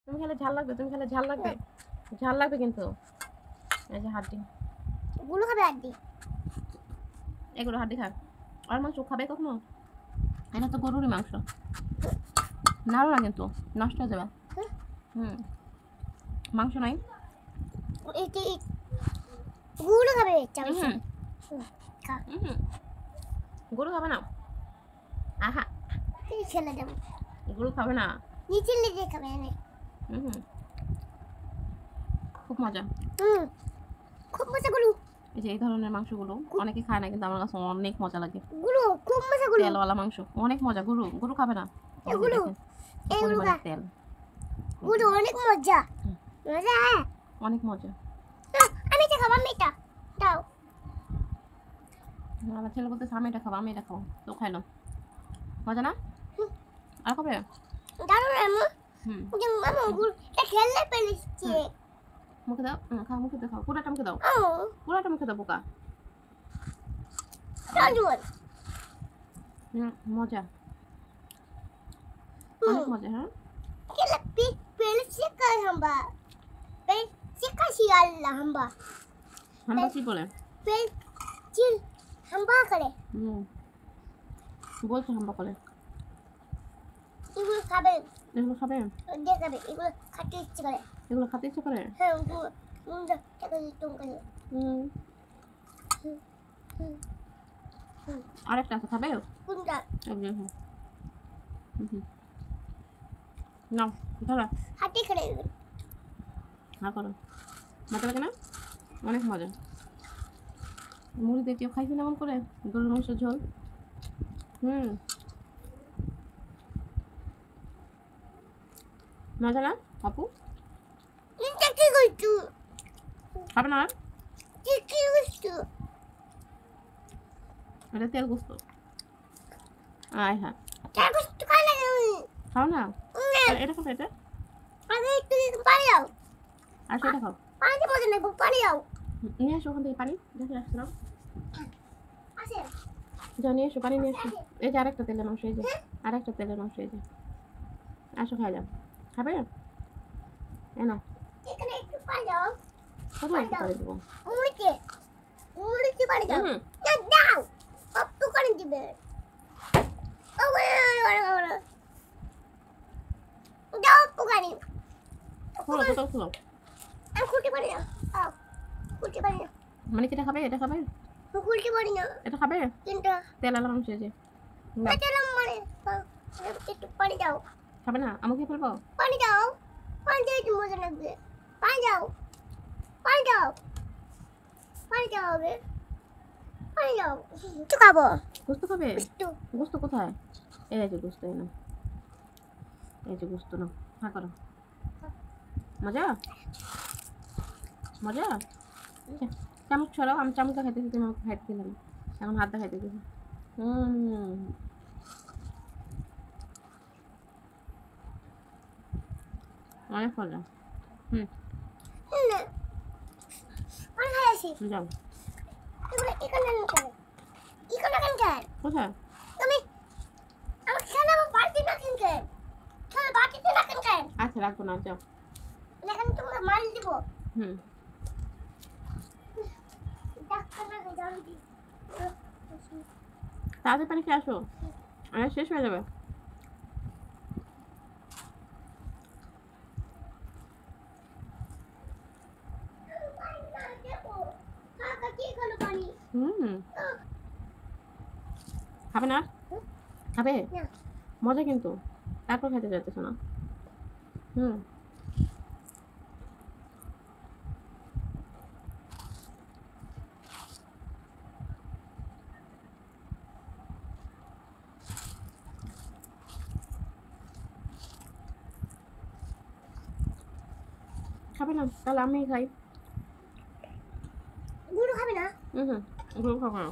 তুমি খেলে ঝাল লাগবে, তুমি খেলে ঝাল লাগবে, ঝাল লাগবে কিন্তু। এই যে হাড্ডি গুলো খাবে হাড্ডি, এগুলো হাড্ডি খা। আর মাংস খাবে কখনো? এটা তো গরুরই মাংস, নাড়ো না কিন্তু নষ্ট হয়ে যাবে। মাংস নাই, গুলো খাবে গরু খাবে না। আহা, ছেলে দেবো, গরু খাবে না, নিচে লেগে খাবে। খুব মজা, খুব মজা গুলো। এই যে এই ধরনের মাংসগুলো অনেকে খায় না, কিন্তু আমার কাছে অনেক মজা লাগে। গুলো খুব মজা, গুলো তেলওয়ালা মাংস অনেক মজা। গরু গরু খাবে না, এগুলো তেল। গুলো অনেক মজা, মজা অনেক মজা। আমি এটা খাবো, আমি এটা দাও। আমার ছেলে বলতে আমি এটা খাবো, আমি এটা খাবো, তো খাইলাম। মজা না? আর খাবে? দাঁড়াও আম্মু, মামা গুলো এটা খেললে পেলিছে। মুখে দাও, খাও, মুখে দাও, খাও, পুরাটা মুখে দাও, পুরাটা মুখে দাও বোকা। মজা, অনেক মজা। হ্যাঁ, খেলে পেলিছে কাই হাম্বা, পেলিছে কাশি আল্লাহ হাম্বা। হাম্বা কি বলে? পেলিছে হাম্বা করে। বলছে হাম্বা করে। এগুলো খাবে, এগুলো খাবে, দেখাবে, এগুলো খেতে ইচ্ছে করে। এগুলো খেতে ইচ্ছে করে? হ্যাঁ, মুন্ডা টাকা দিতে করে। আরেকটা আছে, খাবে? কোনটা? নাও, ধরো, হাতে করে। হ্যাঁ করো, মজা লাগে না? অনেক মজা। মুড়ি দিয়ে কেউ খাইছে এমন করে গরুর মাংসের ঝোল? মজা না আপু? এটা কি করছো? খাবে না? কি করছো? এটা তেল গোস্ত। আয় হ্যাঁ, তেল গোস্ত খাই না তুমি? খাও না, এটা খাবে, এটা আগে একটু পানি দাও। আর সেটা খাও। পানি মজা নেই, পানি দাও। নিয়ে আসো ওখান থেকে পানি, দেখে আসলাম। আছে, যা নিয়ে এসো, পানি নিয়ে এসো। এই যে আরেকটা তেলের মাংস, এই যে আরেকটা তেলের মাংস, এই যে আসো খাই যাও। খাবে? না, এখানে একটু পানি দাও। কোথায় একটু পানি দেবো? মুড়িতে, মুড়িতে পানি দাও। দাও, কত পানি দিবে? দাও পানি। খোলো, বোতল খোলো। আমি খুঁটি পারি না। খুঁটি পারি না। মানে এটা খাবে, এটা খাবে, খুঁটি পারি না। এটা খাবে? তিনটা তেলালা মাংস, এই যে মানে একটু পানি দাও। খাবে না? আমাকে ফেলবো? পানি দাও, পানি দিয়ে একটু মজা লাগবে। পানি দাও, পানি দাও, পানি দাও হবে, পানি দাও। একটু খাবো। গোস্ত খাবে? একটু গোস্ত কোথায়? এই যে গোস্ত, এই না, এই যে গোস্ত না, হ্যাঁ করো। মজা, মজা। চামচ ছড়াও, আমি চামচটা খাইতেছি, তুমি আমাকে খাইতে দিলে না, এখন হাতটা খাইতে দিছি। অনেক মজা। অনেক খাই আসি। যাও, এখানে কেন? কোথায়? তুমি আমার খেলা বাড়তি না কেন? খেলা বাড়তিতে না কেন? আচ্ছা রাখবো না, যাও। এখন তোমাকে মাল দিব। তাড়াতাড়ি পানি খেয়ে আসো, আর শেষ হয়ে যাবে। খাবে না? খাবে? মজা কিন্তু, তারপর খেতে চাইতেছো না? খাবে না? তাহলে আমি খাই। গুরু খাবে না? গুরু খাবো না।